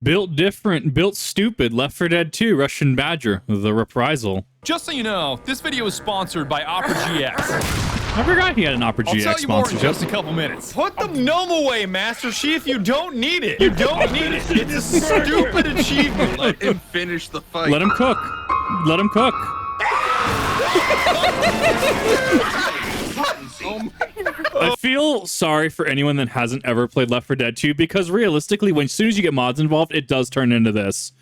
Built different, built stupid, Left 4 Dead 2, Russian Badger, the reprisal. Just so you know, this video is sponsored by Opera GX. I forgot he had an Opera GX I'll tell you more in sponsorship. just a couple minutes. Put the gnome away, Master Chief. You don't need it. You don't need it. It's a stupid achievement. Let him finish the fight. Let him cook. Let him cook. I feel sorry for anyone that hasn't ever played Left 4 Dead 2 because realistically, as soon as you get mods involved, it does turn into this.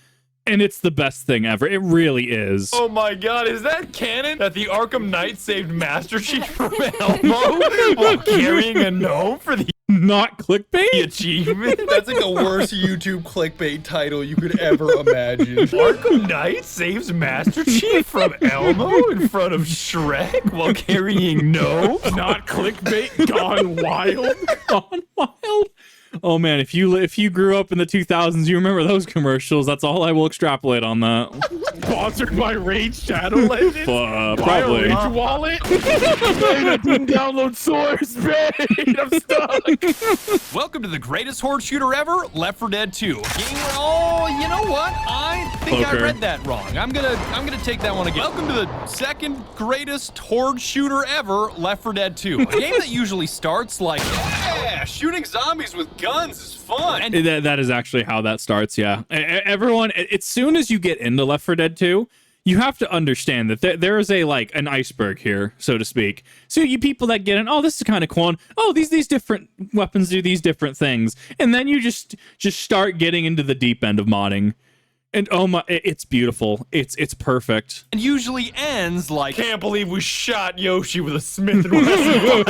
And it's the best thing ever. It really is. Oh my god, is that canon? That the Arkham Knight saved Master Chief from Elmo while carrying a gnome for the Not clickbait? achievement? That's like the worst YouTube clickbait title you could ever imagine. Arkham Knight saves Master Chief from Elmo in front of Shrek while carrying gnome? Not clickbait, gone wild. Gone wild. Oh man, if you grew up in the 2000s, you remember those commercials. That's all I will extrapolate on that. Sponsored by Raid Shadow Legends. Probably. Rage Wallet. I didn't download Source, babe. I'm stuck. Welcome to the greatest horde shooter ever, Left 4 Dead 2. A game where, oh, you know what? I think I Poker. read that wrong. I'm gonna take that one again. Welcome to the second greatest horde shooter ever, Left 4 Dead 2. A game that usually starts like, yeah, shooting zombies with guns is fun. And That is actually how that starts, yeah. Everyone, as soon as you get into Left 4 Dead 2, you have to understand that there is an iceberg here, so to speak. So you people that get in, oh, this is kind of cool. And, oh, these different weapons do these different things. And then you just start getting into the deep end of modding. And oh my, it's beautiful. It's perfect. usually ends like, can't believe we shot Yoshi with a Smith & Wesson.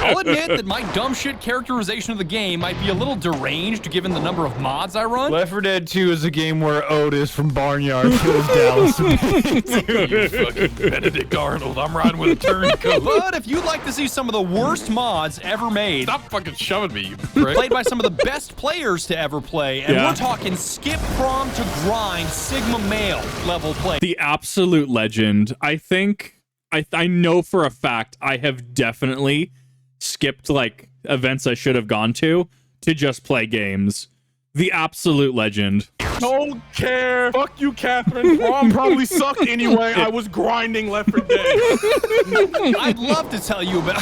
I'll admit that my dumb shit characterization of the game might be a little deranged given the number of mods I run. Left 4 Dead 2 is a game where Otis from Barnyard kills Dallas. Dude, you fucking Benedict Arnold, I'm riding with a turncoat. But if you'd like to see some of the worst mods ever made, Stop fucking shoving me, you prick. played by some of the best players to ever play, and Yeah. we're talking skip prom to grind Sigma male level play. The absolute legend. I think, I know for a fact I have definitely skipped like events I should have gone to just play games. The absolute legend. Don't care. Fuck you, Catherine. Prom probably sucked anyway. I was grinding Left 4 Dead. I'd love to tell you about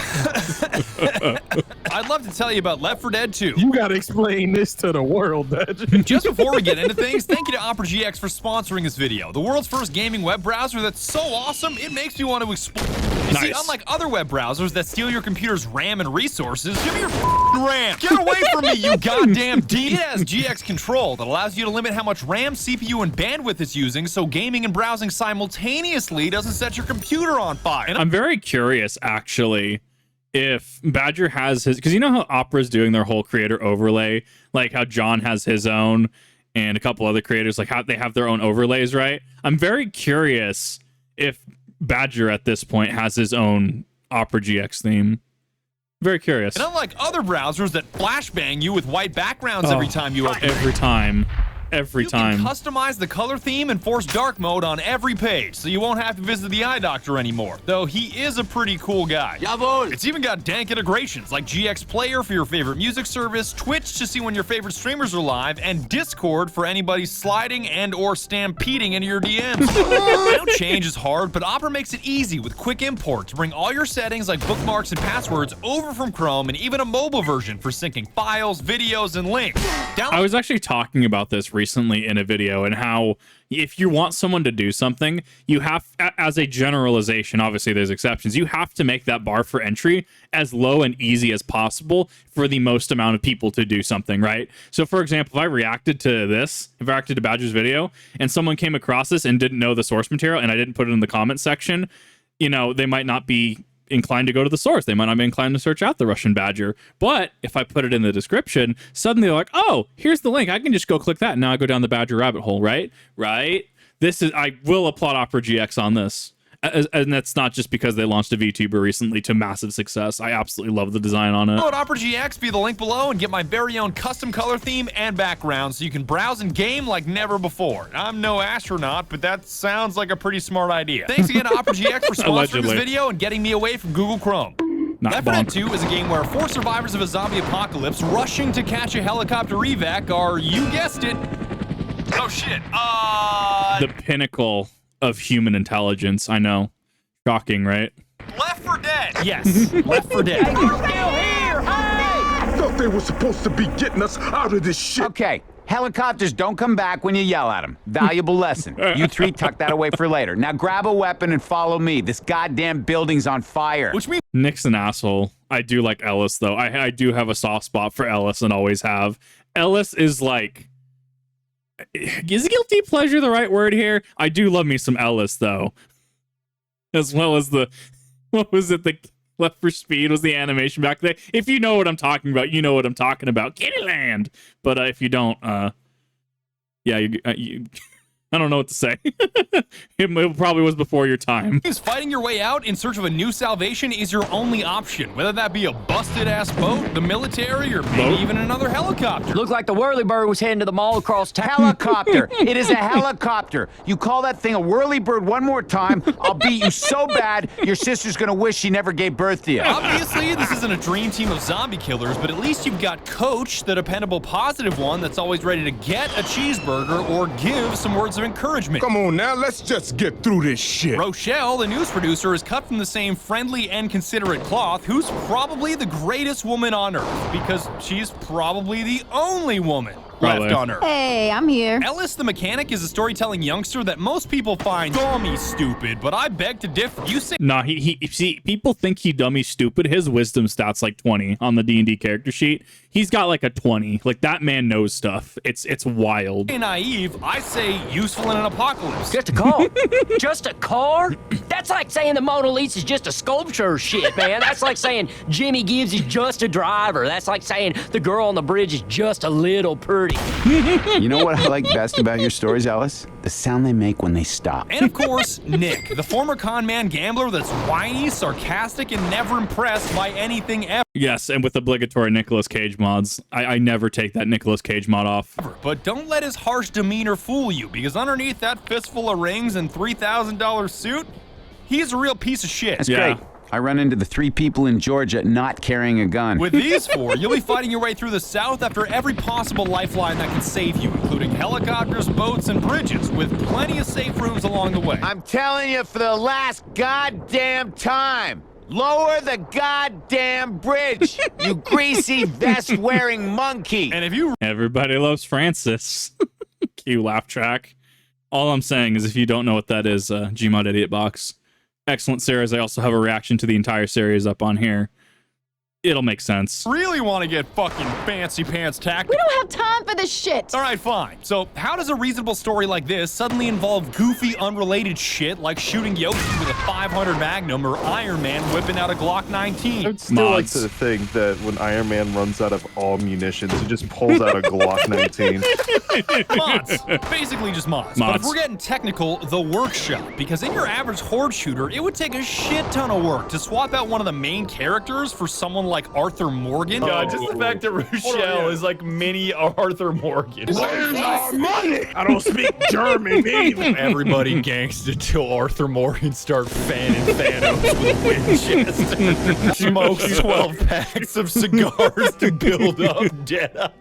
I'd love to tell you about Left 4 Dead 2. You gotta explain this to the world, Badger. Just before we get into things, thank you to Opera GX for sponsoring this video. The world's first gaming web browser that's so awesome, it makes me want to explore. You see, Nice. unlike other web browsers that steal your computer's RAM and resources, give me your RAM. Get away from me, you goddamn demon. It has GX Control that allows you to limit how much RAM, CPU, and bandwidth it's using so gaming and browsing simultaneously doesn't set your computer on fire. And I'm very curious, actually, if Badger has his, because you know how Opera's doing their whole creator overlay, like how John has his own and a couple other creators, like how they have their own overlays, right? I'm very curious if Badger at this point has his own Opera GX theme. Very curious. And unlike other browsers that flashbang you with white backgrounds every time you open it, Every time. Every you time. can customize the color theme and force dark mode on every page, so you won't have to visit the eye doctor anymore. Though he is a pretty cool guy. Jawohl. It's even got dank integrations like GX Player for your favorite music service, Twitch to see when your favorite streamers are live, and Discord for anybody sliding and or stampeding into your DMs. I know change is hard, but Opera makes it easy with quick import to bring all your settings like bookmarks and passwords over from Chrome, and even a mobile version for syncing files, videos, and links. I was actually talking about this recently in a video and how if you want someone to do something, you have, as a generalization, obviously there's exceptions, you have to make that bar for entry as low and easy as possible for the most amount of people to do something, right? So for example, if I reacted to Badger's video and someone came across this and didn't know the source material and I didn't put it in the comment section, you know, they might not be inclined to go to the source. They might not be inclined to search out the Russian Badger. But if I put it in the description, suddenly they're like, oh, here's the link. I can just go click that. And now I go down the Badger rabbit hole, right? Right? I will applaud Opera GX on this. And that's not just because they launched a VTuber recently to massive success. I absolutely love the design on it. Download Opera GX via the link below and get my very own custom color theme and background so you can browse and game like never before. I'm no astronaut, but that sounds like a pretty smart idea. Thanks again to Opera GX for sponsoring this Allegedly. video and getting me away from Google Chrome. Not Left 4 Dead bonk. 2 is a game where 4 survivors of a zombie apocalypse rushing to catch a helicopter evac are, you guessed it, oh shit, The pinnacle of human intelligence. I know. Shocking, right? Left 4 Dead. Yes, Left 4 Dead. I thought they were supposed to be getting us out of this shit. Okay, helicopters don't come back when you yell at them. Valuable lesson. You three tuck that away for later. Now grab a weapon and follow me. This goddamn building's on fire. Which means Nick's an asshole. I do like Ellis, though. I do have a soft spot for Ellis and always have. Ellis is like... Is guilty pleasure the right word here? I do love me some Ellis, though. As well as the... What was it? The Left for Speed was the animation back there. If you know what I'm talking about, you know what I'm talking about. Kittyland! But if you don't, yeah, you I don't know what to say. It probably was before your time. fighting your way out in search of a new salvation is your only option, whether that be a busted-ass boat, the military, or maybe even another helicopter. Looked like the whirlybird was heading to the mall across town. Helicopter. It is a helicopter. You call that thing a whirlybird one more time, I'll beat you so bad, your sister's gonna wish she never gave birth to you. Obviously, this isn't a dream team of zombie killers, but at least you've got Coach, the dependable positive one that's always ready to get a cheeseburger or give some words of encouragement. Come on now, let's just get through this shit. Rochelle, the news producer, is cut from the same friendly and considerate cloth, who's probably the greatest woman on Earth, because she's probably the only woman left on Earth. Hey, I'm here. Ellis the mechanic is a storytelling youngster that most people find dummy stupid, but I beg to differ. You say Nah, he see, people think he dummy stupid. His wisdom stat's like 20 on the D&D character sheet. He's got like a 20. Like, that man knows stuff. It's wild. naive, I say useful in an apocalypse. Just a car. Just a car? That's like saying the Mona Lisa's just a sculpture or shit, man. That's like saying Jimmy Gibbs is just a driver. That's like saying the girl on the bridge is just a little pretty. You know what I like best about your stories, Ellis? The sound they make when they stop. And of course, Nick, the former con man gambler that's whiny, sarcastic, and never impressed by anything ever. Yes, and with obligatory Nicolas Cage mods. I never take that Nicolas Cage mod off. But don't let his harsh demeanor fool you, because underneath that fistful of rings and $3,000 suit, he's a real piece of shit. That's Yeah. great. I run into the 3 people in Georgia not carrying a gun. With these 4, you'll be fighting your way through the South after every possible lifeline that can save you, including helicopters, boats, and bridges, with plenty of safe rooms along the way. I'm telling you for the last goddamn time. Lower the goddamn bridge, you greasy vest-wearing monkey. And if you Everybody loves Francis. Cue laugh track. All I'm saying is if you don't know what that is, Gmod Idiot Box. Excellent series. I also have a reaction to the entire series up on here. It'll make sense. really want to get fucking fancy pants We tactical. don't have time for this shit. All right, fine. So how does a reasonable story like this suddenly involve goofy, unrelated shit like shooting Yoshi with a 500 Magnum or Iron Man whipping out a Glock 19? I'd still like Mods. to think that when Iron Man runs out of all munitions, he just pulls out a Glock 19. Mods. Basically just mods. But if Mods. we're getting technical, the workshop. Because in your average horde shooter, it would take a shit ton of work to swap out one of the main characters for someone like Arthur Morgan. God, just the fact that Rochelle is like mini Arthur Morgan. Where's our money? I don't speak German either. Everybody gangsta till Arthur Morgan start fanning Thanos with a Winchester. Smokes 12 packs of cigars to build up debt.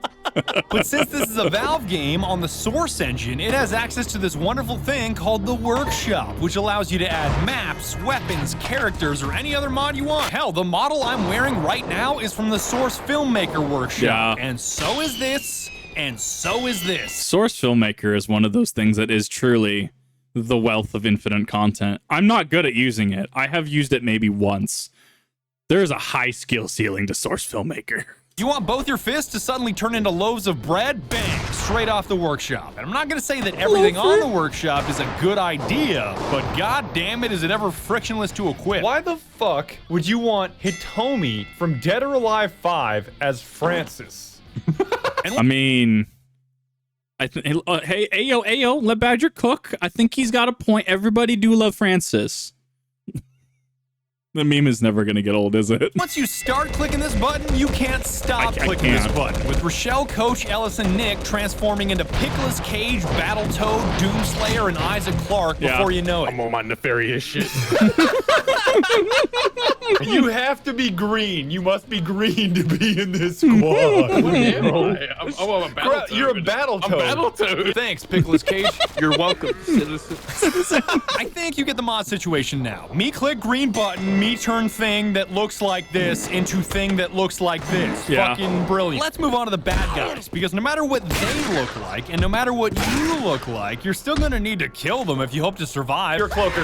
But since this is a Valve game on the Source engine, it has access to this wonderful thing called the Workshop, which allows you to add maps, weapons, characters, or any other mod you want. Hell, the model I'm wearing right now is from the Source Filmmaker Workshop. Yeah. And so is this, and so is this. Source Filmmaker is one of those things that is truly the wealth of infinite content. I'm not good at using it. I have used it maybe once. There is a high skill ceiling to Source Filmmaker. You want both your fists to suddenly turn into loaves of bread? Bang, straight off the workshop. And I'm not gonna say that everything on the workshop is a good idea, but god damn it, is it ever frictionless to equip. Why the fuck would you want Hitomi from Dead or Alive 5 as Francis? I mean, hey, Ayo, let Badger cook. I think he's got a point. Everybody do love Francis. The meme is never going to get old, is it? Once you start clicking this button, you can't stop clicking this button. With Rochelle, Coach, Ellis, and Nick transforming into Pickles Cage, Battletoad, Doomslayer, and Isaac Clarke before you know it. I'm on my nefarious shit. You have to be green. You must be green to be in this squad. What am I? I'm a Battletoad. You're a Battletoad. I'm Battletoad. Thanks, Pickles Cage. You're welcome. I think you get the mod situation now. Me click green button, me turn thing that looks like this into thing that looks like this. Yeah. Fucking brilliant. Let's move on to the bad guys, because no matter what they look like, and no matter what you look like, you're still gonna need to kill them if you hope to survive. You're a cloaker.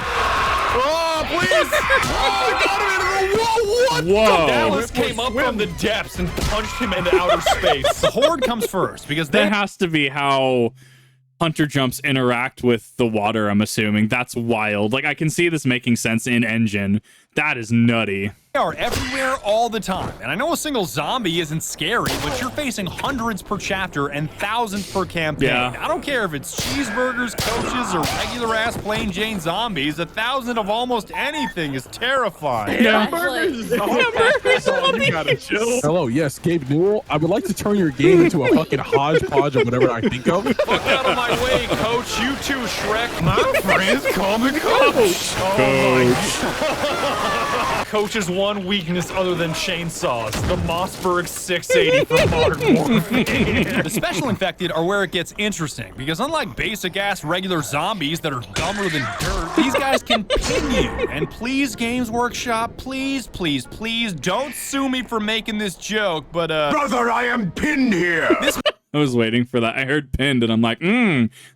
Oh, please! Oh, got him into the wall! What? Whoa. Dallas came up from the depths and punched him into outer space. The Horde comes first, because That has to be how Hunter jumps interact with the water, I'm assuming. That's wild. Like, I can see this making sense in engine. That is nutty. they are everywhere all the time. And I know a single zombie isn't scary, but you're facing hundreds per chapter and thousands per campaign. Yeah. I don't care if it's cheeseburgers, coaches, or regular-ass plain Jane zombies. 1,000 of almost anything is terrifying. Hamburgers! You gotta chill. Hello, yes, Gabe Newell. I would like to turn your game into a fucking hodgepodge of whatever I think of. Fuck out of my way, coach. You too, Shrek. My friends call me Coach. Coach's one weakness other than chainsaws. The Mossberg 680 from Modern Warfare. The special infected are where it gets interesting, because unlike basic-ass regular zombies that are dumber than dirt, these guys can pin you. And please, Games Workshop, please, please, please, don't sue me for making this joke, but Brother, I am pinned here. I was waiting for that. I heard pinned and I'm like,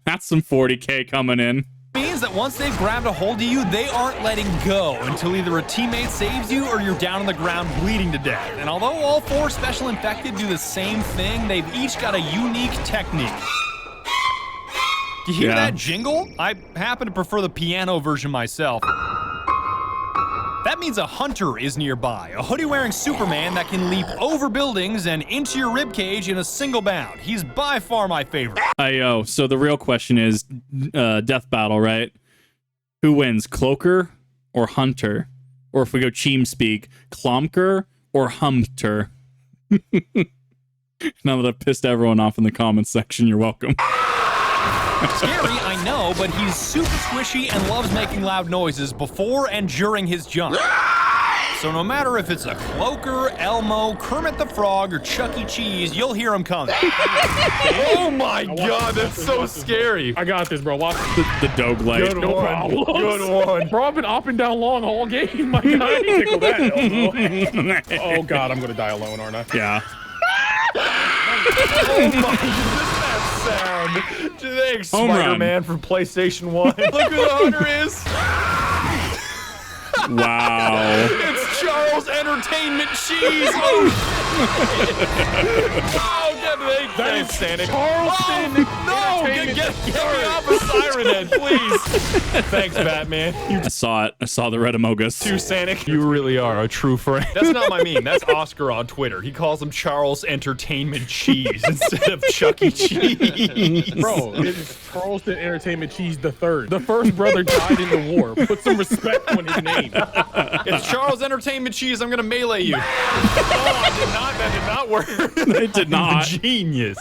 that's some 40K coming in. means that once they've grabbed a hold of you, they aren't letting go until either a teammate saves you or you're down on the ground bleeding to death. And although all 4 special infected do the same thing, they've each got a unique technique. Do you hear that jingle? I happen to prefer the piano version myself. That means a hunter is nearby, a hoodie-wearing Superman that can leap over buildings and into your ribcage in a single bound. He's by far my favorite. So the real question is, death battle, right? Who wins, Cloaker or Hunter? Or if we go Cheem speak, Clomker or Humter? Now that I've pissed everyone off in the comments section, you're welcome. Scary, I know, but he's super squishy and loves making loud noises before and during his jump. So no matter if it's a Cloaker, Elmo, Kermit the Frog, or Chuck E. Cheese, you'll hear him coming. Oh my god, that's so scary. I got this, bro. Watch The dog leg. Good No one. problem. Good one. Bro, I've been up and down long all game. My god, tickle that. Oh god, I'm gonna die alone, aren't I? Yeah. Oh my sound. Thanks, Home run. Spider-Man from PlayStation 1. Look who the hunter is. Wow. It's Charles Entertainment Cheese. Oh, thanks, Santa. Charleston. No, get me off of Siren Head, please. Thanks, Batman. I saw it. I saw the Red Amogus. You Sanic. You really are a true friend. That's not my meme. That's Oscar on Twitter. He calls him Charles Entertainment Cheese instead of Chuck E. Cheese. Bro, it's Charleston Entertainment Cheese the third. The first brother died in the war. Put some respect on his name. It's Charles Entertainment Cheese. I'm gonna melee you. Oh, I did not. That did not work. It did not. Genius.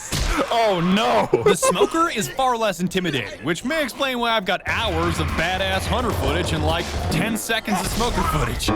Oh no. The Smoker is far less intimidating, which may explain why I've got hours of badass hunter footage and like 10 seconds of Smoker footage.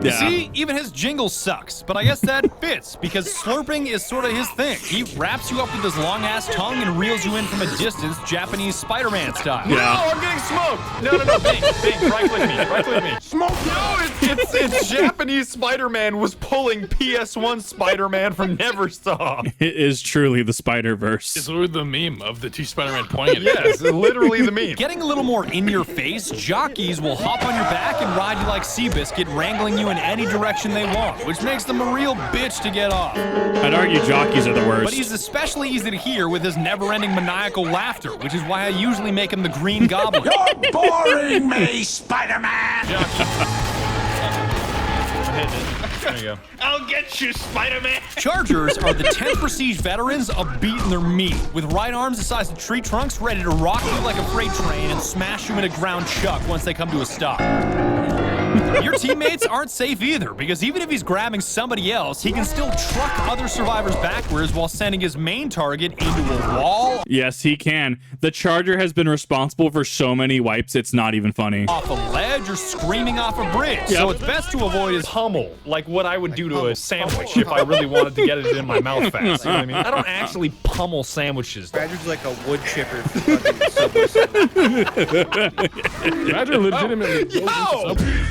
You see, even his jingle sucks, but I guess that fits, because slurping is sort of his thing. He wraps you up with his long-ass tongue and reels you in from a distance, Japanese Spider-Man style. No, I'm getting smoked. No, Bing, right-click me. Smoke? No, it's Japanese Spider-Man was pulling PS1 Spider-Man from Neversaw. It is truly the Spider-Verse. It's literally the meme of the 2 Spider-Man pointing. Yes, literally the meme. Getting a little more in your face, jockeys will hop on your back and ride you like Seabiscuit, wrangling you in any direction they want, which makes them a real bitch to get off. I'd argue jockeys are the worst. But he's especially easy to hear with his never-ending maniacal laughter, which is why I usually make him the Green Goblin. You're boring me, Spider-Man. There you go. I'll get you, Spider-Man. Chargers are the 10th Prestige veterans of beating their meat, with right arms the size of tree trunks ready to rock you like a freight train and smash you into ground chuck once they come to a stop. Your teammates aren't safe either, because even if he's grabbing somebody else, he can still truck other survivors backwards while sending his main target into a wall. Yes, he can. The Charger has been responsible for so many wipes, it's not even funny. Off a ledge or screaming off a bridge. Yep. So it's best to avoid his Pummel, like what I would do to a sandwich if I really wanted to get it in my mouth fast. You know what I mean? I don't actually pummel sandwiches. Badger's like a wood chipper. For Subway sandwich. Badger legitimately goes into Subway.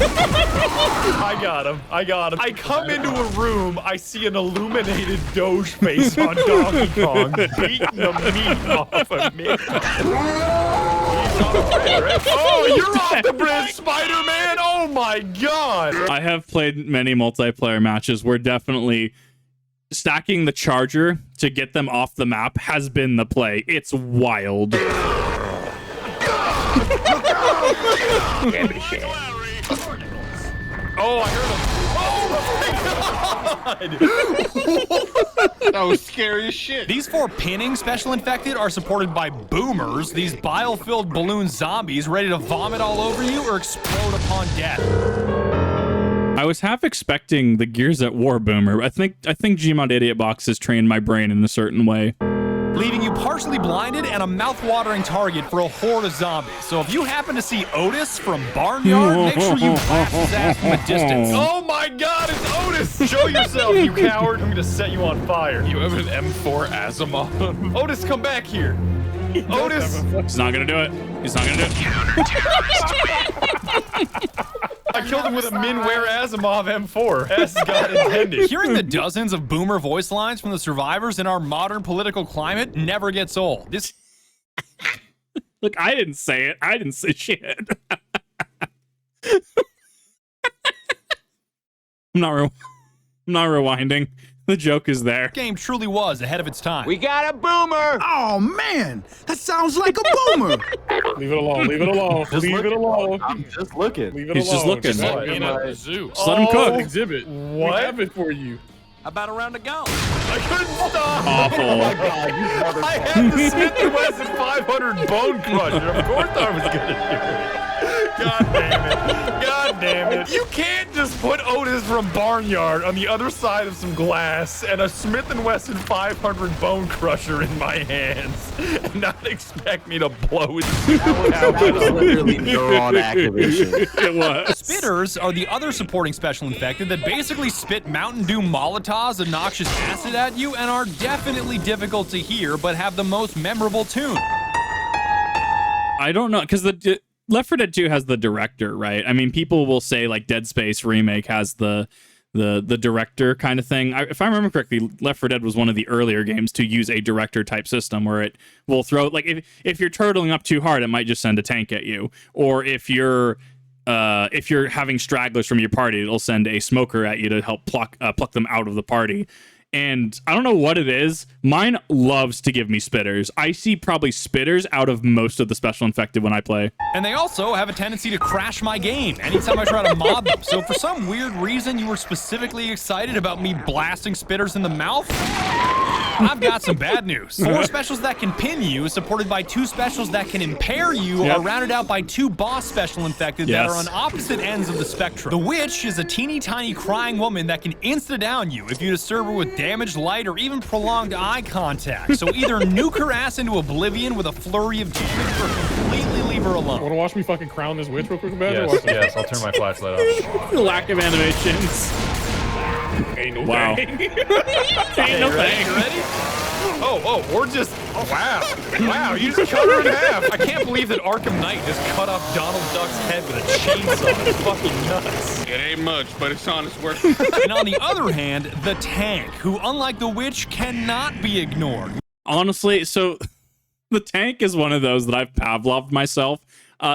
I got him. I got him. I come into a room, I see an illuminated Doge face on Donkey Kong beating the meat off of me. Oh, you're off the bridge, Spider-Man! Oh my god! I have played many multiplayer matches where definitely stacking the Charger to get them off the map has been the play. It's wild. Oh, I heard him. That was scary as shit. These 4 pinning special infected are supported by boomers, these bile-filled balloon zombies ready to vomit all over you or explode upon death. I was half expecting the Gears at War boomer. I think Gmod Idiot Box has trained my brain in a certain way. Leaving you partially blinded and a mouth-watering target for a horde of zombies. So if you happen to see Otis from Barnyard, make sure you blast his ass from a distance. Oh my god, it's Otis! Show yourself, you coward! I'm gonna set you on fire. You have an M4 Asimov. Otis, come back here. Otis! He's not gonna do it. He's not gonna do it. I killed him with a Minware Asimov M4, as God intended. Hearing the dozens of boomer voice lines from the survivors in our modern political climate never gets old. This Look, I didn't say it. I didn't say shit. I'm not rewinding. The joke is there. game truly was ahead of its time. We got a boomer! Oh man, that sounds like a boomer. Leave it alone. Leave it alone. Leave it alone. I'm just looking. Leave it He's just alone. looking. Let Being him, at the zoo. Just let him cook. exhibit. What? We have it for you. About a round to go. I couldn't stop! Awful. Oh my god, you motherfucker. I had the Smith & Wesson 500 Bone Crusher. Of course I was gonna do it. God damn it. God damn it. You can't just put Otis from Barnyard on the other side of some glass and a Smith & Wesson 500 Bone Crusher in my hands and not expect me to blow his That was literally neuron activation. It was. Spitters are the other supporting special infected that basically spit Mountain Dew Molotovs of noxious acid at you and are definitely difficult to hear but have the most memorable tune. I don't know, because the Left 4 Dead 2 has the director, right? I mean, people will say like Dead Space Remake has the director kind of thing. If I remember correctly, Left 4 Dead was one of the earlier games to use a director type system where it will throw, like if you're turtling up too hard, it might just send a tank at you, or if you're having stragglers from your party, it'll send a smoker at you to help pluck them out of the party. And I don't know what it is. Mine loves to give me spitters. I see probably spitters out of most of the special infected when I play. And they also have a tendency to crash my game anytime I try to mod them. So if for some weird reason you were specifically excited about me blasting spitters in the mouth, I've got some bad news. 4 specials that can pin you, supported by 2 specials that can impair you, are rounded out by 2 boss special infected that are on opposite ends of the spectrum. The Witch is a teeny tiny crying woman that can insta-down you if you disturb her with damaged light or even prolonged eye contact. So either nuke her ass into oblivion with a flurry of damage or completely leave her alone. Want to watch me fucking crown this witch real quick, Badger? Yes, I'll turn my flashlight off. Lack of animations. Ain't no Wow. thing. Ain't no thing. You ready? Oh, or just, wow, you just cut her in half. I can't believe that Arkham Knight just cut off Donald Duck's head with a chainsaw. It's fucking nuts. It ain't much, but it's honest work. And on the other hand, the Tank, who unlike the Witch, cannot be ignored. Honestly, so the Tank is one of those that I've Pavloved myself.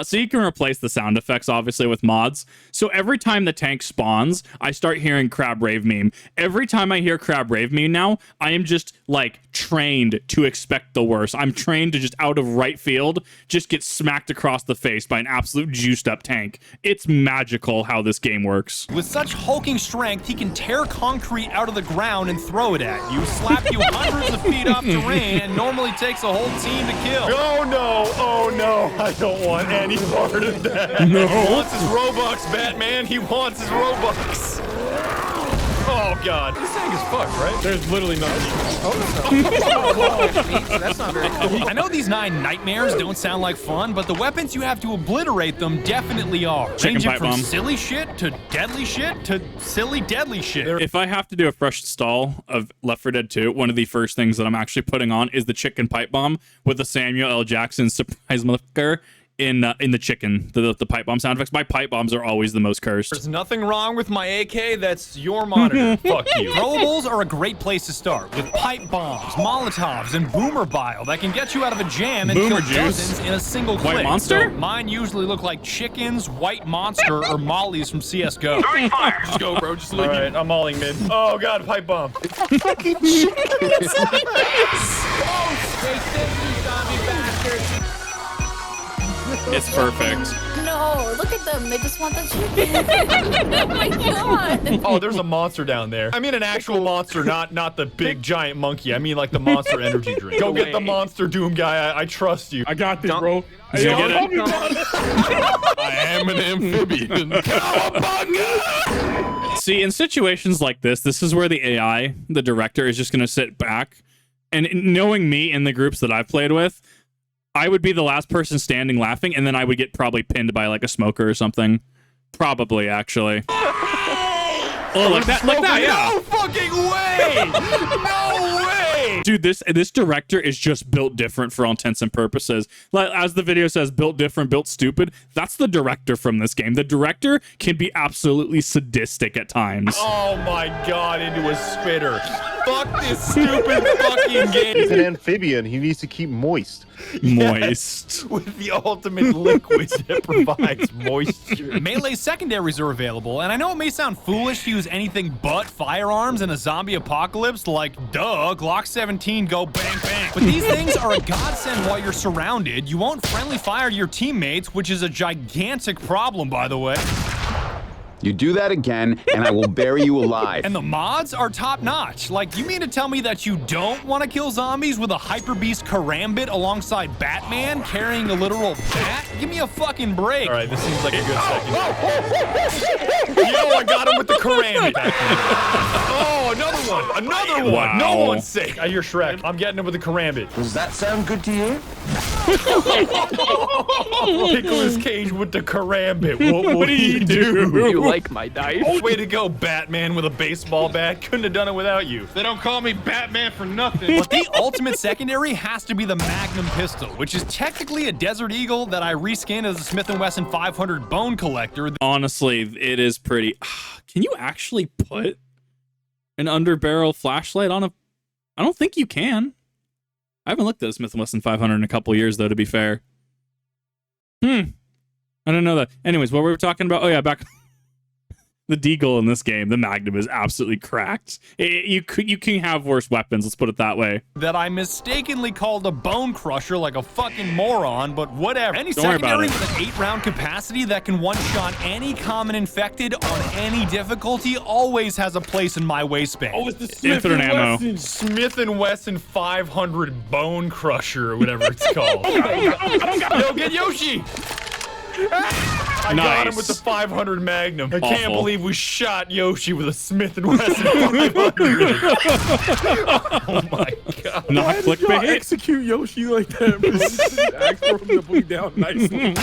So you can replace the sound effects, obviously, with mods. So every time the tank spawns, I start hearing Crab Rave meme. Every time I hear Crab Rave meme now, I am just like trained to expect the worst. I'm trained to just out of right field just get smacked across the face by an absolute juiced up tank. It's magical how this game works. With such hulking strength, he can tear concrete out of the ground and throw it at you, slap you hundreds of feet off terrain, and normally takes a whole team to kill. Oh no, oh no, I don't want any part of that. No. He wants his Robux, Batman, he wants his Robux. Oh god, this thing is fucked, right? There's literally nothing. That's not very cool. I know these 9 nightmares don't sound like fun, but the weapons you have to obliterate them definitely are. Chicken Ranging pipe from bomb. silly shit to deadly shit to silly deadly shit. If I have to do a fresh install of Left 4 Dead 2, one of the first things that I'm actually putting on is the chicken pipe bomb with the Samuel L. Jackson surprise motherfucker in the chicken, the pipe bomb sound effects. My pipe bombs are always the most cursed. There's nothing wrong with my AK, that's your monitor. Fuck you. Throwables are a great place to start, with pipe bombs, Molotovs, and boomer bile that can get you out of a jam and Boomer kill juice. dozens in a single White click. monster? So mine usually look like chickens, white monster, or mollies from CSGO. Just go, bro. Just leave. Alright, I'm mauling mid. Oh god, pipe bomb. It's perfect. No, look at them. They just want the chicken. Oh my god. Oh, there's a monster down there. I mean an actual monster, not the big giant monkey. I mean like the monster energy drink. Go get the monster Doom guy. I trust you. I got this, bro. Did you get it? I am an amphibian. See, in situations like this is where the AI, the director, is just going to sit back. And knowing me in the groups that I've played with, I would be the last person standing laughing, and then I would get probably pinned by like a smoker or something. Probably, actually. Oh, like that, yeah. No fucking way! No way! Dude, this director is just built different for all intents and purposes. Like, as the video says, built different, built stupid. That's the director from this game. The director can be absolutely sadistic at times. Oh my god, into a spitter. Fuck this stupid fucking game. He's an amphibian. He needs to keep moist. Moist. Yes, with the ultimate liquid that provides moisture. Melee secondaries are available, and I know it may sound foolish to use anything but firearms in a zombie apocalypse, like, duh, Glock 17 go bang bang. But these things are a godsend while you're surrounded. You won't friendly fire to your teammates, which is a gigantic problem, by the way. You do that again, and I will bury you alive. And the mods are top-notch. Like, you mean to tell me that you don't want to kill zombies with a Hyper Beast Karambit alongside Batman carrying a literal bat? Give me a fucking break. All right, this seems like a good second. Yo, I got him with the Karambit. Oh, another one. Another one. Wow. No one's safe. I hear Shrek. I'm getting him with the Karambit. Does that sound good to you? Nicolas Cage with the Karambit. What would he do? You like my knife? Way to go, Batman with a baseball bat. Couldn't have done it without you. They don't call me Batman for nothing. But the ultimate secondary has to be the Magnum pistol, which is technically a Desert Eagle that I reskinned as a Smith & Wesson 500 bone collector. Honestly, it is pretty... Can you actually put an underbarrel flashlight on a... I don't think you can. I haven't looked at a Smith & Wesson 500 in a couple years, though, to be fair. I don't know that. Anyways, what were we talking about? Oh, yeah, back... The Deagle in this game, the Magnum, is absolutely cracked. You can have worse weapons, let's put it that way. That I mistakenly called a bone crusher like a fucking moron, but whatever. Any Don't worry about secondary it. with an 8-round capacity that can one-shot any common infected on any difficulty always has a place in my waistband. Oh, it's the Smith Infinite & ammo. Wesson. Smith & Wesson 500 Bone Crusher or whatever it's called. Yo, get Yoshi! I got him with the 500 Magnum. I can't Awful. believe we shot Yoshi with a Smith & Wesson 500. Oh my god. Not Why did y'all clickbait. execute Yoshi like that? Ask for him to bleed down nicely.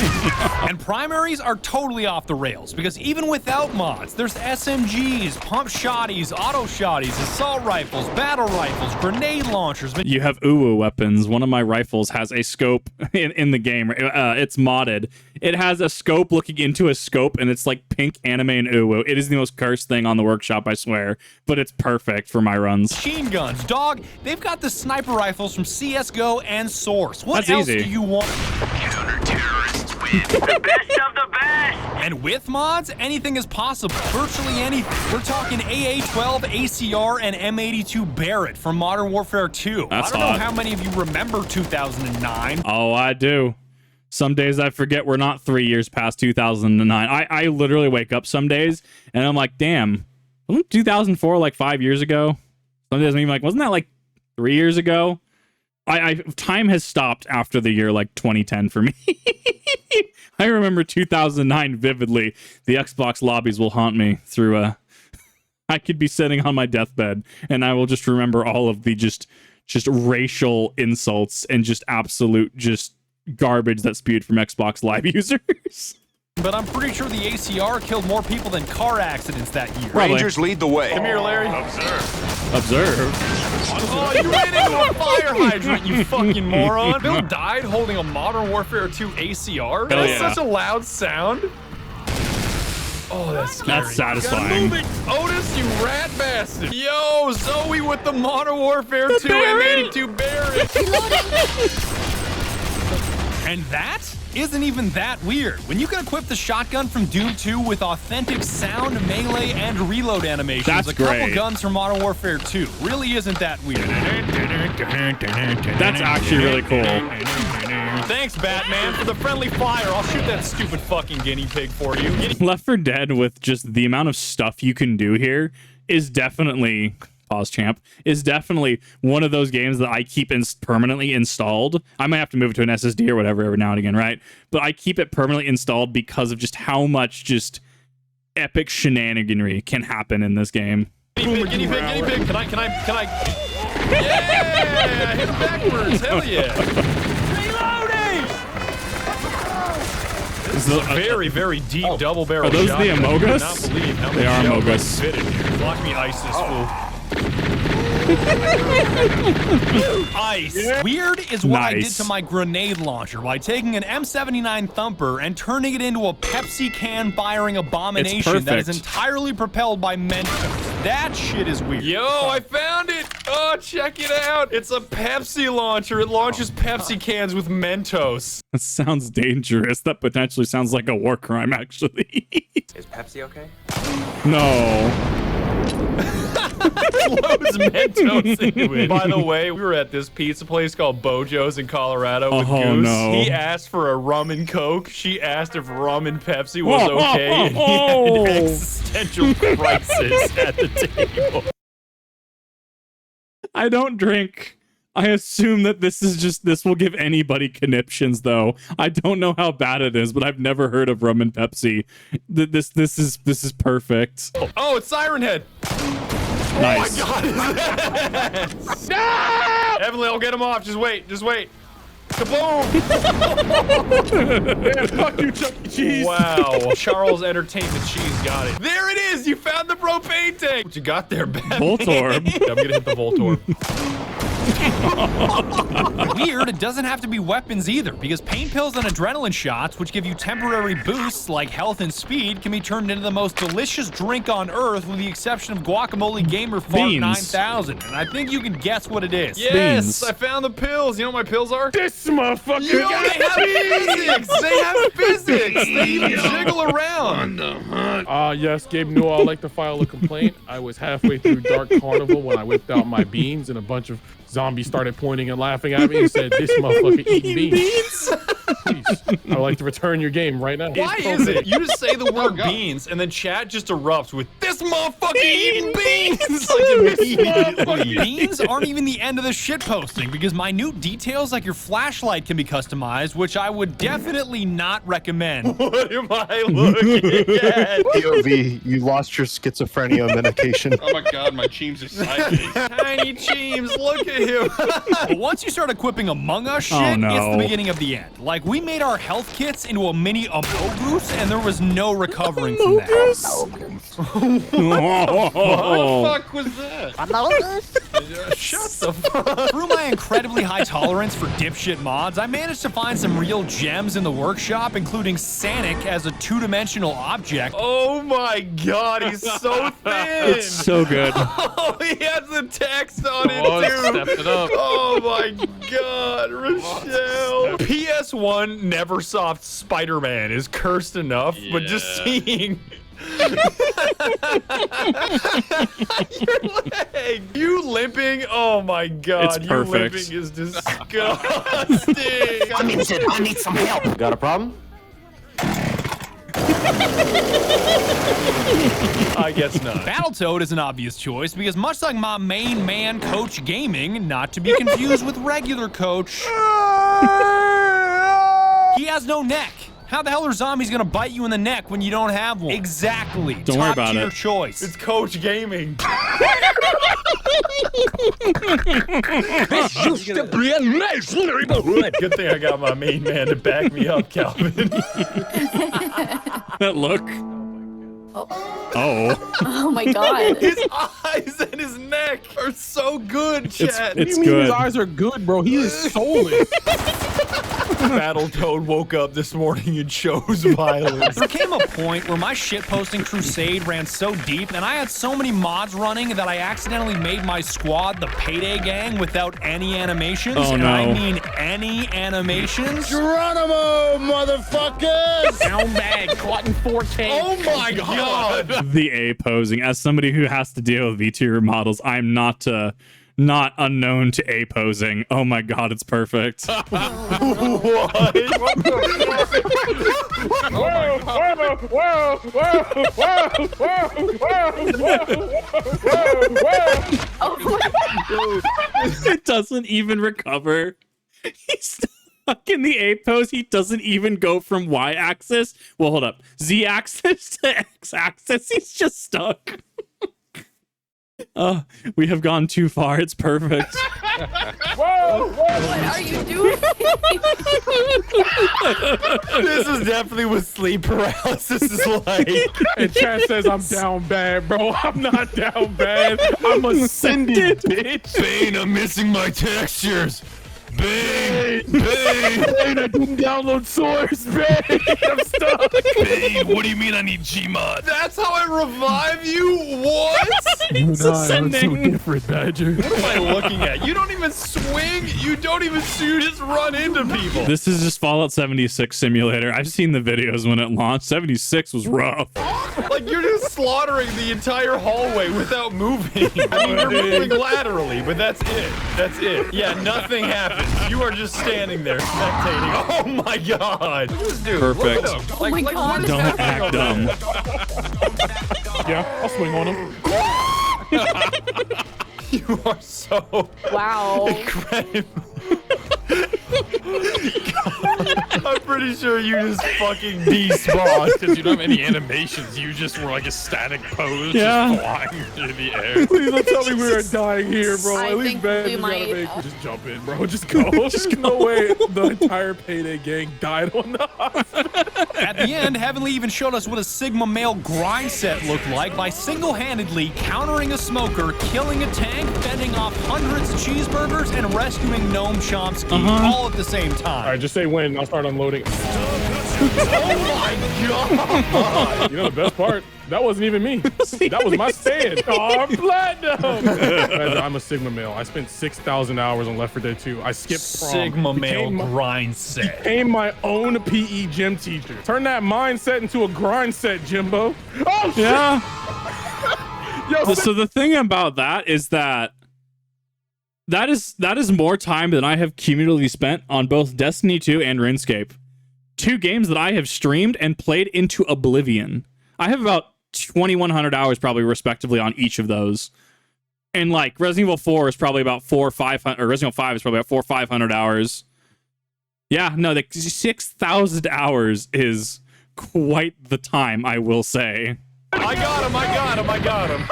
And primaries are totally off the rails, because even without mods, there's SMGs, pump shotties, auto shotties, assault rifles, battle rifles, grenade launchers. You have uwu weapons. One of my rifles has a scope in the game. It's modded. It has a scope looking into a scope, and it's like pink anime and uwu. It is the most cursed thing on the workshop, I swear, but it's perfect for my runs. Machine guns, dog. They've got the sniper rifles from CSGO and Source. What That's else easy. do you want? Counter-terrorists win. The best of the best. And with mods, anything is possible. Virtually anything. We're talking AA-12, ACR, and M82 Barrett from Modern Warfare 2. That's I don't hot. know how many of you remember 2009. Oh, I do. Some days I forget we're not 3 years past 2009. I literally wake up some days and I'm like, damn, wasn't 2004 like 5 years ago? Some days I'm even like, wasn't that like 3 years ago? Time has stopped after the year like 2010 for me. I remember 2009 vividly. The Xbox lobbies will haunt me through I could be sitting on my deathbed and I will just remember all of the just racial insults and just absolute just garbage that spewed from Xbox Live users. But I'm pretty sure the ACR killed more people than car accidents that year. Probably. Rangers lead the way. Come here, Larry. Observe. Oh, you ran into a fire hydrant, you fucking moron. Bill died holding a Modern Warfare 2 ACR? That's yeah. such a loud sound. Oh, that's scary. That's satisfying. Move it, Otis, you rat bastard. Yo, Zoe with the Modern Warfare 2 M82 Barrett. And that isn't even that weird. When you can equip the shotgun from Doom 2 with authentic sound, melee, and reload animations, That's a couple great. guns from Modern Warfare 2 really isn't that weird. That's actually really cool. Thanks, Batman, for the friendly fire. I'll shoot that stupid fucking guinea pig for you. Left 4 Dead with just the amount of stuff you can do here is definitely... Pause, champ, is definitely one of those games that I keep permanently installed. I might have to move it to an SSD or whatever every now and again, right? But I keep it permanently installed because of just how much just epic shenaniganry can happen in this game. Guinea pig. Can I? Yeah! Hit backwards. Hell yeah. This is a very, very deep double barrel Are those shotgun. the Amogus? I cannot believe how They many are shells Amogus. fit in here. Block me ice this fool. Ice. Yeah. Weird is what I did to my grenade launcher by taking an M79 Thumper and turning it into a Pepsi can firing abomination that is entirely propelled by Mentos. That shit is weird. Yo, I found it. Oh, check it out. It's a Pepsi launcher. It launches Pepsi cans with Mentos. That sounds dangerous. That potentially sounds like a war crime, actually. Is Pepsi okay? No. Loads Mentos into it. By the way, we were at this pizza place called Bojo's in Colorado with Goose. No. He asked for a rum and Coke. She asked if rum and Pepsi was okay. And he had an existential crisis at the table. I don't drink. I assume that this will give anybody conniptions, though. I don't know how bad it is, but I've never heard of rum and Pepsi. This is perfect. Oh, it's Siren Head. Nice. Oh my God! No! Heavenly, I'll get him off. Just wait. Kaboom! Man, fuck you, Chuck E. Cheese. Wow. Charles Entertainment Cheese got it. There it is. You found the propane tank. What you got there, Batman? Voltorb. I'm gonna hit the Voltorb. Weird, it doesn't have to be weapons either, because pain pills and adrenaline shots, which give you temporary boosts like health and speed, can be turned into the most delicious drink on earth with the exception of Guacamole Gamer Fart 9000. And I think you can guess what it is. Yes, Beans. I found the pills. You know what my pills are? This motherfucker. Yo, they have physics. They have physics. They even jiggle around. Yes, Gabe Newell, I'd like to file a complaint. I was halfway through Dark Carnival when I whipped out my beans and a bunch of zombies started pointing and laughing at me and said, "This motherfucker eating beans." Please, I would like to return your game right now. Why is it? You just say the word beans and then chat just erupts with this motherfucker eating beans like immediately. Beans aren't even the end of the shitposting, because minute details like your flashlight can be customized, which I would definitely not recommend. What am I looking at? POV, you lost your schizophrenia medication. Oh my God, my Cheems is sideways. Tiny Cheems, look at him. But once you start equipping Among Us shit, Oh, no. it's the beginning of the end. Like, we made our health kits into a mini Amogus, and there was no recovering from that. What the fuck was that? Shut the fuck. Through my incredibly high tolerance for dipshit mods, I managed to find some real gems in the workshop, including Sanic as a two-dimensional object. Oh my god, he's so thin. It's so good. Oh, he has the text on it too. Stepped it up. Oh my god, Rochelle. PS1 Neversoft Spider-Man is cursed enough, but just seeing your leg, you limping. Oh my god, It's you perfect. limping is disgusting. I need some help. Got a problem? I guess not. Battletoad is an obvious choice because much like my main man, Coach Gaming, not to be confused with regular Coach, he has no neck. How the hell are zombies gonna bite you in the neck when you don't have one? Exactly. Don't worry about Top-tier it. choice. It's Coach Gaming. This used to be a nice neighborhood. Good thing I got my main man to back me up, Calvin. That look. Oh. Oh. Oh my god. His eyes and his neck are so good, Chad. It's What do you mean good. his eyes are good, bro? He is soulless. Battletoad woke up this morning and chose violence. There came a point where my shitposting crusade ran so deep and I had so many mods running that I accidentally made my squad the Payday Gang without any animations. Oh, and no. I mean any animations. Geronimo, motherfuckers! Down bad, caught in 4K. Oh my god! The A posing. As somebody who has to deal with V-tier models, I'm not unknown to A posing. Oh my god, it's perfect. It doesn't even recover. He's stuck in the A pose. He doesn't even go from Y axis. Well, hold up. Z axis to X axis. He's just stuck. We have gone too far. It's perfect. What are you doing? This is definitely what sleep paralysis is like. And Chad says I'm down bad, bro. I'm not down bad. I'm ascended, bitch. Bane, I'm missing my textures. Bane! Bane, I didn't download Source, Bane. I'm stuck. Bane, what do you mean I need Gmod? That's how I revive you? What? You and I are so ascending. different, Badger. What am I looking at? You don't even swing. You don't even you just run into people. This is just Fallout 76 simulator. I've seen the videos when it launched. 76 was rough. Like you're just slaughtering the entire hallway without moving. I mean, you're moving laterally, but that's it. That's it. Yeah, nothing happens. You are just standing there spectating. Oh my god. Look at this dude. Perfect. Look at him. Oh my god. Don't act dumb. Yeah, I'll swing on him. You are so Wow. incredible. I'm pretty sure you just fucking despawned. Because you don't have any animations. You just were like a static pose, Yeah. just flying through the air. Please don't tell me we are dying here, bro. I At least think Badger's we gotta might. make Just jump in, bro. Just go. There's no way the entire Payday gang died on the At the end, Heavenly even showed us what a Sigma male grind set looked like by single-handedly countering a smoker, killing a tank, fending off hundreds of cheeseburgers, and rescuing Gnome Chomsky all at the same time. All right, just say when. I'll start unloading. Oh my god. You know the best part? That wasn't even me. That was my stand. Oh, platinum. I'm a Sigma male. I spent 6,000 hours on Left 4 Dead 2. I skipped prom. Sigma male Became my- grind set. Became my own PE gym teacher. Turn that mindset into a grind set, Jimbo. Oh, shit. Yeah. Yo, So the thing about that is that is more time than I have cumulatively spent on both Destiny 2 and RuneScape. Two games that I have streamed and played into oblivion. I have about 2,100 hours probably respectively on each of those. And like Resident Evil 4 is probably about 400 or 500, or Resident Evil 5 is probably about 400 or 500 hours. Yeah, no, the 6,000 hours is quite the time, I will say. I got him, I got him, I got him.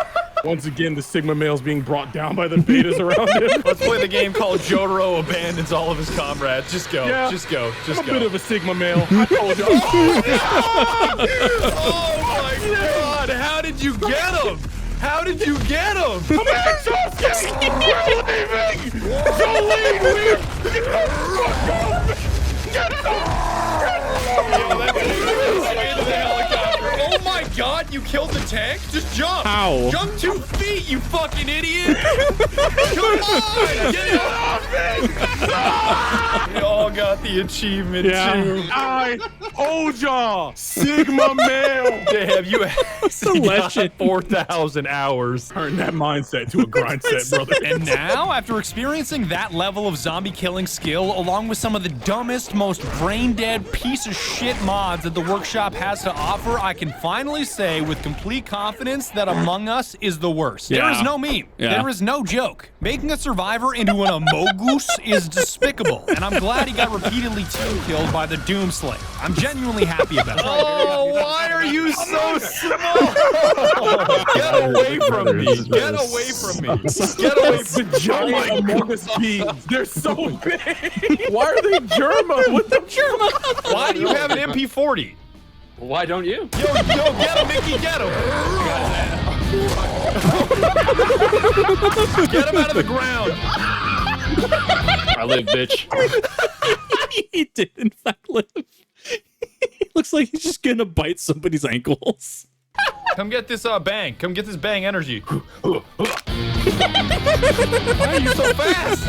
once again, the Sigma male's being brought down by the betas around him. Let's play the game called Jotaro abandons all of his comrades. Just go, Yeah. just go, just I'm go. a bit of a Sigma male. I told you. Oh my god, how did did you get him? How did you get him? I'm exhausted. We're leaving. Don't leave. Get the fuck off. Get the Oh my God! You killed the tank. Just jump. How? Jump 2 feet, you fucking idiot. Come on. Get it off me. We all got the achievement too. I told y'all, Sigma male. Damn, you got 4,000 hours. Turn that mindset to a grind set, brother. And now, after experiencing that level of zombie killing skill, along with some of the dumbest, most brain-dead piece of shit mods that the workshop has to offer, I can finally say with complete confidence that Among Us is the worst. There is no meme. There is no joke. Making a survivor into an Amogus is despicable, and I'm glad he got repeatedly team killed by the Doomslayer. I'm genuinely happy about it. Oh, why are you so small? Get away from me. Get away from me. Get away from me. Giant Among Us beings. They're so big. Why are they Germa? What the Germa? Why do you have an MP40? Why don't you? Yo, get him, Mickey, get him. Get him out of the ground. I live, bitch. He did, in fact, live. He looks like he's just gonna bite somebody's ankles. Come get this bang. Come get this bang energy. Why are you so fast?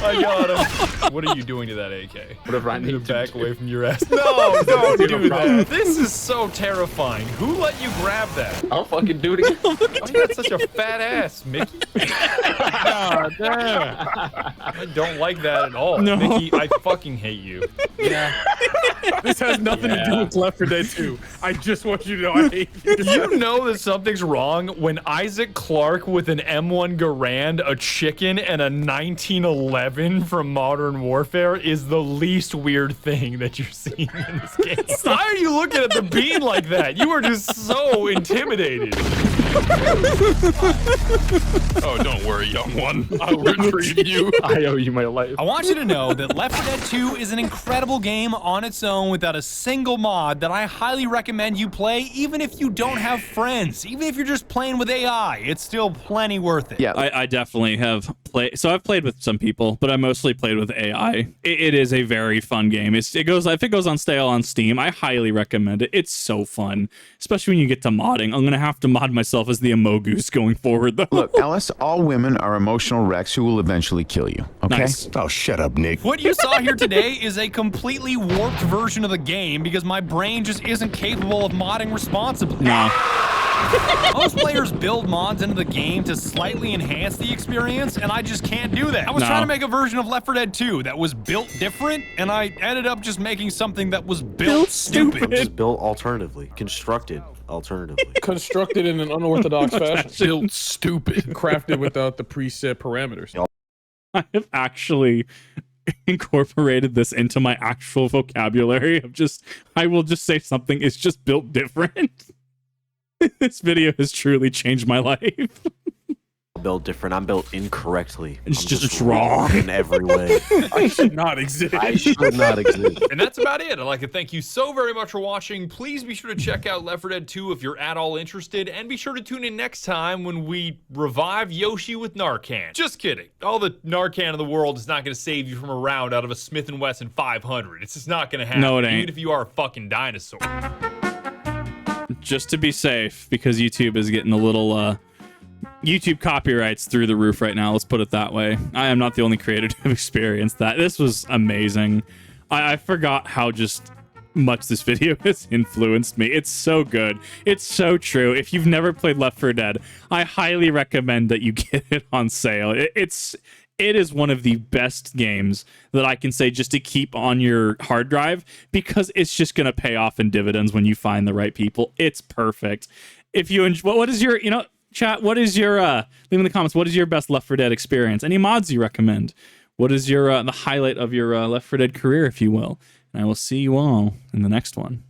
I got him. What are you doing to that AK? Whatever I need to back away from your ass. No, don't do that. This is so terrifying. Who let you grab that? I'll fucking do it again. Why you got such a fat ass, Mickey? God damn. I don't like that at all. No. Mickey, I fucking hate you. Yeah. This has nothing to do with Left 4 Dead 2. I just want you to know I hate you. You know that something's wrong when Isaac Clarke with an M1 Garand, a chicken, and a 1911 from Modern Warfare is the least weird thing that you're seeing in this game. Why are you looking at the bean like that? You are just so intimidated. Oh, don't worry, young one. I'll retrieve you. I owe you my life. I want you to know that Left 4 Dead 2 is an incredible game on its own without a single mod that I highly recommend you play, even if you don't have friends, even if you're just playing with AI, it's still plenty worth it. Yeah. I definitely have played. So I've played with some people, but I mostly played with AI. It is a very fun game. If it goes on sale on Steam, I highly recommend it. It's so fun, especially when you get to modding. I'm gonna have to mod myself as the Amogus going forward, though. Look, Ellis, all women are emotional wrecks who will eventually kill you, okay? Nice. Oh, shut up, Nick. What you saw here today is a completely warped version of the game because my brain just isn't capable of modding responsibly. No. Most players build mods into the game to slightly enhance the experience, and I just can't do that. I was No. trying to make a version of Left 4 Dead 2 that was built different, and I ended up just making something that was built stupid. Just built alternatively, constructed alternatively. Constructed in an unorthodox fashion. Built stupid. Crafted without the preset parameters. I have actually incorporated this into my actual vocabulary of I will just say something is just built different. This video has truly changed my life. Built different. I'm built incorrectly. It's just wrong in every way. I should not exist. I should not exist. And that's about it. I'd like to thank you so very much for watching. Please be sure to check out Left 4 Dead 2 if you're at all interested, and be sure to tune in next time when we revive Yoshi with Narcan. Just kidding. All the Narcan in the world is not going to save you from a round out of a Smith & Wesson 500. It's just not going to happen. No, it ain't. Even if you are a fucking dinosaur. Just to be safe, because YouTube is getting a little YouTube copyrights through the roof right now. Let's put it that way. I am not the only creator to have experienced that. This was amazing. I forgot how just much this video has influenced me. It's so good. It's so true. If you've never played Left 4 Dead, I highly recommend that you get it on sale. It is one of the best games that I can say just to keep on your hard drive, because it's just going to pay off in dividends when you find the right people. It's perfect. If you enjoy, what is your, chat, what is your, leave in the comments, what is your best Left 4 Dead experience? Any mods you recommend? What is your, the highlight of your Left 4 Dead career, if you will? And I will see you all in the next one.